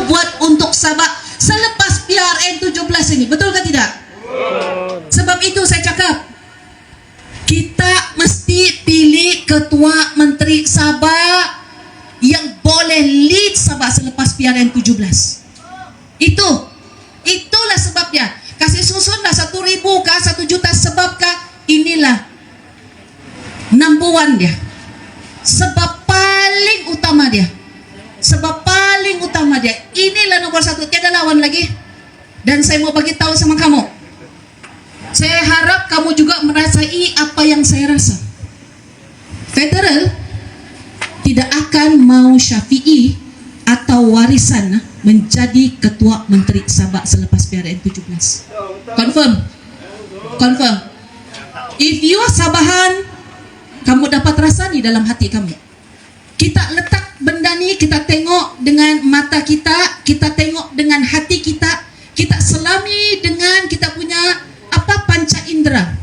buat untuk Sabah selepas PRN 17 ini. Betul ke tidak? Sebab itu saya cakap, kita mesti pilih ketua menteri Sabah yang boleh lead Sabah selepas PRN 17. Itulah sebabnya. Kasih susunlah 1.000 kah, 1 juta, sebabkah inilah number one dia. Sebab paling utama dia. Inilah nomor 1, tiada lawan lagi. Dan saya mau bagi tahu sama kamu, saya harap kamu juga merasai apa yang saya rasa. Federal tidak akan mau Syafiee atau warisan menjadi ketua menteri Sabah selepas PRN 17. Confirm. If you are Sabahan, kamu dapat rasa di dalam hati kamu. Kita letak benda ni, kita tengok dengan mata kita, kita tengok dengan hati kita, kita selami dengan kita punya panca indera.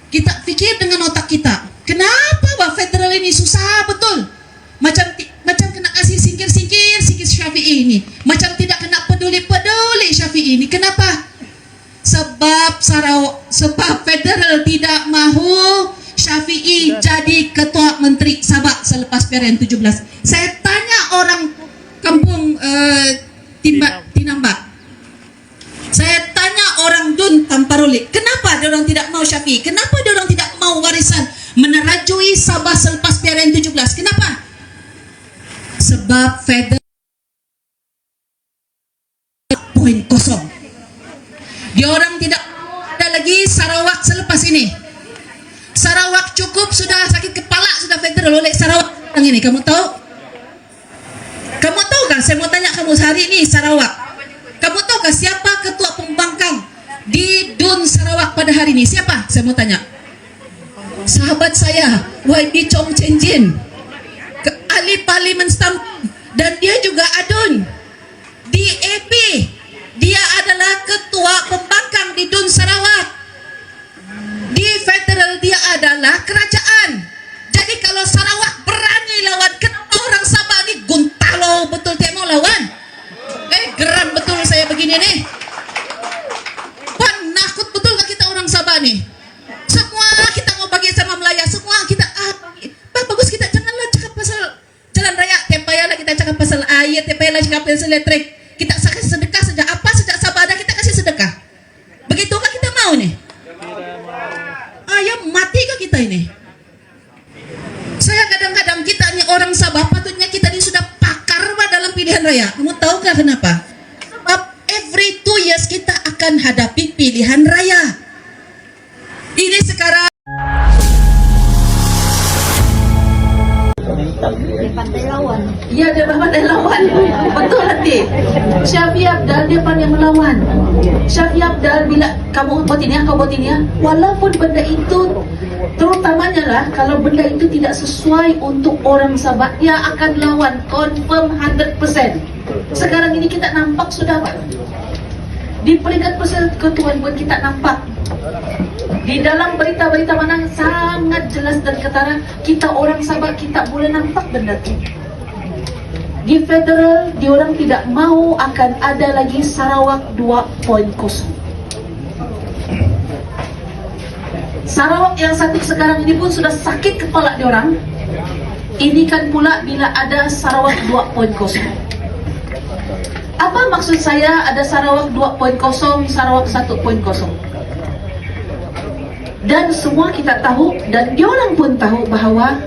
Kita fikir dengan otak kita. Kenapa federal ini susah betul? Macam kena kasih singkir Syafiee ini. Macam tidak kena peduli Syafiee ini. Kenapa? Sebab federal tidak mahu Syafiee jadi ketua menteri Sabah selepas PRN 17. Saya tanya orang kampung Tinambak. Saya tanya orang Dun Tamparoli, kenapa dia orang tidak mau Syafiee? Kenapa dia orang tidak mau warisan menerajui Sabah selepas PRN 17? Kenapa? Sebab federal poin kosong. Dia orang tidak mau ada lagi Sarawak selepas ini. Sarawak cukup sudah, sakit kepala sudah federal oleh Sarawak yang ini. Kamu tahu? Kamu tahu kan? Saya mau tanya kamu hari ini Sarawak. Kamu tahu kan siapa ketua pembangkang di Dun Sarawak pada hari ini? Siapa? Saya mau tanya. Sahabat saya, YB Chong Chen Jin, ahli parlimen stamp, dan dia juga adun di AP. Dia adalah ketua pembangkang di Dun Sarawak. Di federal dia adalah kerajaan. Jadi kalau Sarawak berani lawan, kenapa orang Sabah ni guntalo betul dia mau lawan? Geram betul saya begini nih. Penakut betul kan kita orang Sabah nih. Semua kita mau bagi sama Melaya, semua kita bagus, kita janganlah cakap pasal jalan raya, tepayalah kita cakap pasal air, tepayalah cakap pasal elektrik. Kita kasih sedekah saja, apa sejak Sabah ada kita kasih sedekah. Begitukah kita mau nih? Ayam mati ke kita ini? Saya kadang-kadang kita ni orang Sabah, patutnya kita ni sudah pakar dalam pilihan raya. Kamu tahukah kenapa? Sebab every 2 years kita akan hadapi pilihan raya. Ini sekarang Dia pandai lawan. ya, dia pandai lawan. Betul nanti. Syafiee Apdal dia pandai melawan. Syafiee Apdal bila kamu buat ini, kau buat ini, walaupun benda itu, terutamanya lah kalau benda itu tidak sesuai untuk orang Sabah, dia akan lawan, confirm 100%. Sekarang ini kita nampak sudah Pak, di peringkat persekutuan pun kita nampak. Di dalam berita-berita mana sangat jelas dan ketara, kita orang Sabah kita boleh nampak benda itu. Di federal, diorang tidak mau akan ada lagi Sarawak 2.0. Sarawak yang satu sekarang ini pun sudah sakit kepala diorang. Ini kan pula bila ada Sarawak 2.0. Apa maksud saya ada Sarawak 2.0, Sarawak 1.0? Dan semua kita tahu, dan diorang pun tahu bahawa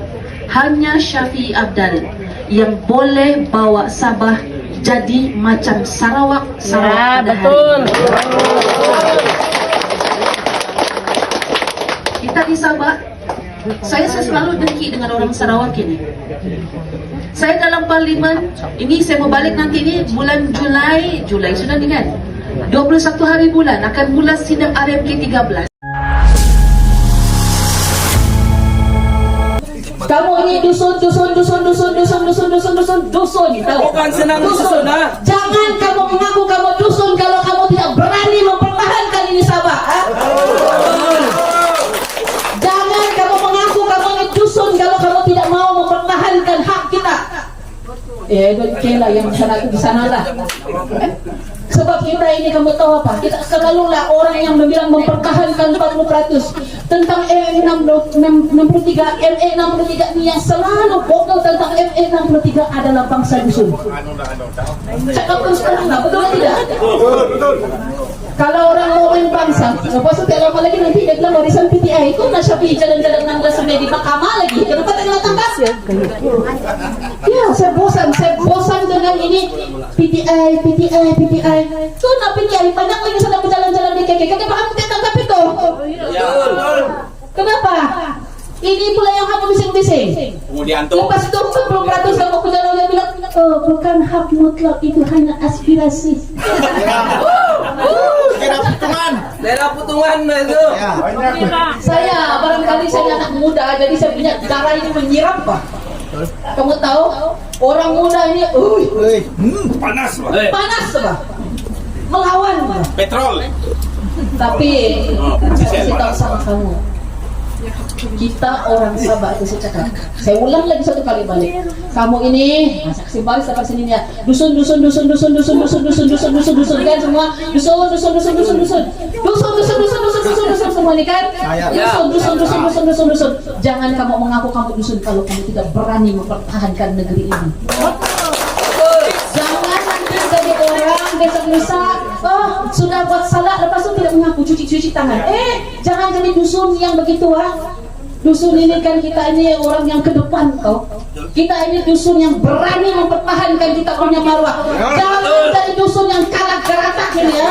hanya Syafiee Apdal yang boleh bawa Sabah jadi macam Sarawak pada betul. Kita di Sabah, saya selalu dengki dengan orang Sarawak ini. Saya dalam parlimen, ini saya mau balik nanti ini bulan Julai sudah ni kan? 21 hari bulan akan mula sidang RMK 13. Kamu ini dusun, tahu? Bukan senang dusun, ha? Jangan kamu mengaku kamu dusun kalau kamu tidak berani mempertahankan ini Sabah. Jangan kamu mengaku kamu ini dusun kalau kamu tidak mau mempertahankan hak kita. kela yang di sana lah. Sebab kita ini, kamu tahu apa? Kita selalulah orang yang bilang mempertahankan 40% tentang ME 63 ini yang selalu vokal tentang ME 63 adalah bangsa dusun. Cakap terus terang, betul tidak? Kalau orang mau main bangsa, lepas itu tidak lama lagi nanti dia bilang warisan PTI itu nak Syafi'i jalan-jalan 16 Mei di mahkamah lagi. Kenapa tak datang? Ya, saya bosan dengan ini PTI. Tuh nak PTI banyak lagi sedang berjalan-jalan di KK. Kenapa kamu tidak tangkap itu? Kenapa? Ini pula yang kamu bising-bising. Kemudian tuh Lepas itu 40% kamu berjalan dia bilang, bukan hak mutlak, itu hanya aspirasi. Daerah putungan itu. Saya barangkali saya anak muda, jadi saya punya cara ini menyiram Pak. Kamu tahu orang muda ini, panas Pak. panas Pak, melawan Pak. Petrol. Tapi saya kasih tahu sama kamu, kita orang Sabah itu secakap. Saya ulang lagi satu kali balik. Kamu ini saksi baris dapat sini ya. Dusun kan semua. Dusun semua ini kan. Dusun. Jangan kamu mengaku kamu dusun kalau kamu tidak berani mempertahankan negeri ini. Jangan nanti jadi orang desak-desak. Sudah buat salah, lepas itu tidak mengaku, cuci tangan. Jangan jadi dusun yang begitu Dusun ini kan kita ini orang yang ke depan kau. Kita ini dusun yang berani mempertahankan kita punya marwah. Jangan jadi dusun yang kalah geratak ini ya.